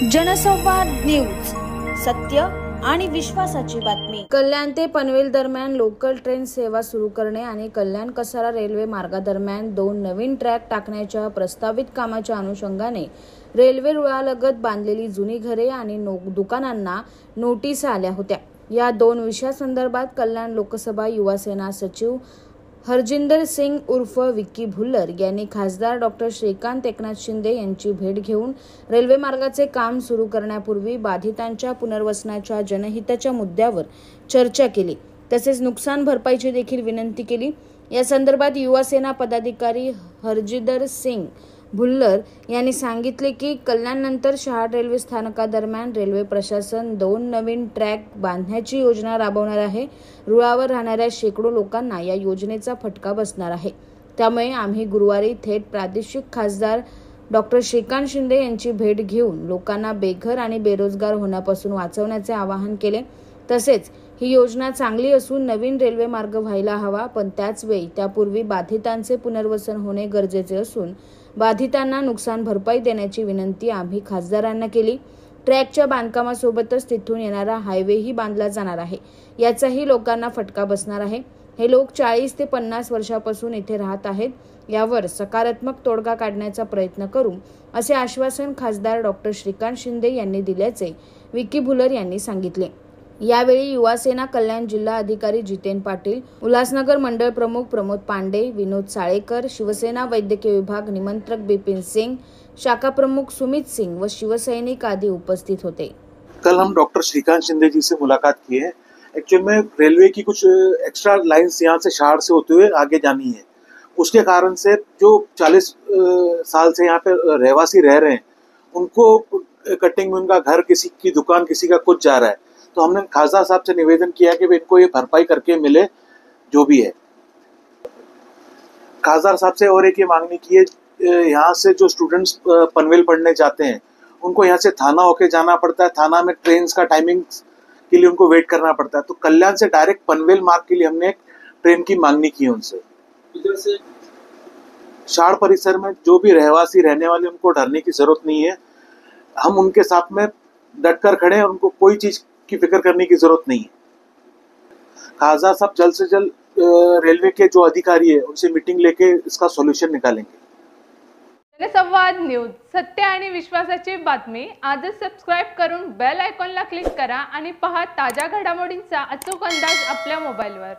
जनसंवाद न्यूज, सत्य आणि विश्वासाची बातमी। कल्याण ते पनवेल दरम्यान लोकल ट्रेन सेवा सुरू करणे आणि कल्याण कसारा रेल्वे मार्गादरम्यान 2 नवीन ट्रॅक टाकण्याच्या प्रस्तावित कामाच्या अनुषंगाने रेल्वे रुळालगत बांधलेली जुनी घरे आणि दुकानांना नोटीस आल्या होत्या। या 2 विषयासंदर्भात कल्याण लोकसभा युवा सेना सचिव हरजिंदर सिंग उर्फ विक्की भुल्लर यांनी खासदार डॉ. श्रीकांत एकनाथ शिंदे यांची भेट घेऊन रेल्वे मार्गाचे काम सुरू करण्यापूर्वी बाधितांच्या पुनर्वसनाच्या जनहिताच्या मुद्द्यावर चर्चा केली। तसेच नुकसान भरपाईची देखील विनंती केली। या संदर्भात युवा सेना पदाधिकारी हरजिंदर सिंग भुल्लर यांनी सांगितले की कल्याणनंतर शहाड रेल्वे स्थानकादरम्यान रेल्वे प्रशासन 2 नवीन ट्रॅक बांधण्याची योजना राबवणार आहे। रुळावर राहणाऱ्या शेकडो लोकांना या योजनेचा फटका बसणार आहे। त्यामुळे आम्ही गुरुवारी थेट प्रादेशिक खासदार डॉ. श्रीकांत शिंदे यांची भेट घेऊन लोकांना बेघर आणि बेरोजगार होण्यापासून वाचवण्याचे आवाहन केले। तसेच ही योजना चांगली असून नवीन रेल्वे मार्ग व्हायला हवा, पण त्याचवेळी त्यापूर्वी बाधितांचे पुनर्वसन होणे गरजेचे असून बाधितांना नुकसान भरपाई देण्याची विनंती आम्ही खासदारांना केली। ट्रॅकच्या बांधकामासोबतच तिथून येणारा हायवेही बांधला जाणार आहे। याचाही लोकांना फटका बसणार आहे। हे लोक 40 ते 50 वर्षापासून इथे राहत आहेत। यावर सकारात्मक तोडगा काढण्याचा प्रयत्न करू, असे आश्वासन खासदार डॉ. श्रीकांत शिंदे यांनी दिल्याचे विक्की भुल्लर यांनी सांगितले। यावेळी युवा सेना कल्याण जिल्हा अधिकारी जितेन पाटील, उल्हासनगर मंडळ प्रमुख प्रमोद पांडे, विनोद साळेकर, शिवसेना वैद्यकीय विभाग निमंत्रक बिपिन सिंह, शाखा प्रमुख सुमित सिंह व शिवसैनिक आदि उपस्थित होते। कल हम डॉक्टर श्रीकांत शिंदे जी से मुलाकात की है। एक्चुअल में रेलवे की कुछ एक्स्ट्रा लाइंस यहाँ से शहाड़ से होते हुए आगे जानी है। उसके कारण से जो 40 साल से यहाँ पे रहवासी रह रहे हैं, उनको कटिंग में उनका घर, किसी की दुकान, किसी का कुछ जा रहा है। तो हमने खासदार साहब से निवेदन किया कि इनको ये भरपाई करके मिले जो भी है। खासदार साहब से और एक ये मांगनी की है, यहाँ से जो स्टूडेंट्स पनवेल पढ़ने जाते हैं उनको यहाँ से थाना होके जाना पड़ता है। थाना में ट्रेन का टाइमिंग के लिए उनको वेट करना पड़ता है। तो कल्याण से डायरेक्ट पनवेल मार्ग के लिए हमने एक ट्रेन की मांगनी की उनसे। इधर से शहाड़ परिसर में जो भी रहवासी रहने वाले, उनको डरने की जरूरत नहीं है। हम उनके साथ में डटकर खड़े हैं, उनको कोई चीज की फिक्र करने की जरूरत नहीं है। खासदार साहब जल्द से जल्द रेलवे के जो अधिकारी है उनसे मीटिंग लेके इसका सोल्यूशन निकालेंगे। जनसंवाद न्यूज, सत्य आणि विश्वासाची बातमी। आजच सबस्क्राइब करून बेल आयकॉनला क्लिक करा आणि पहा ताज्या घडामोडींचा अचूक अंदाज आपल्या मोबाईलवर।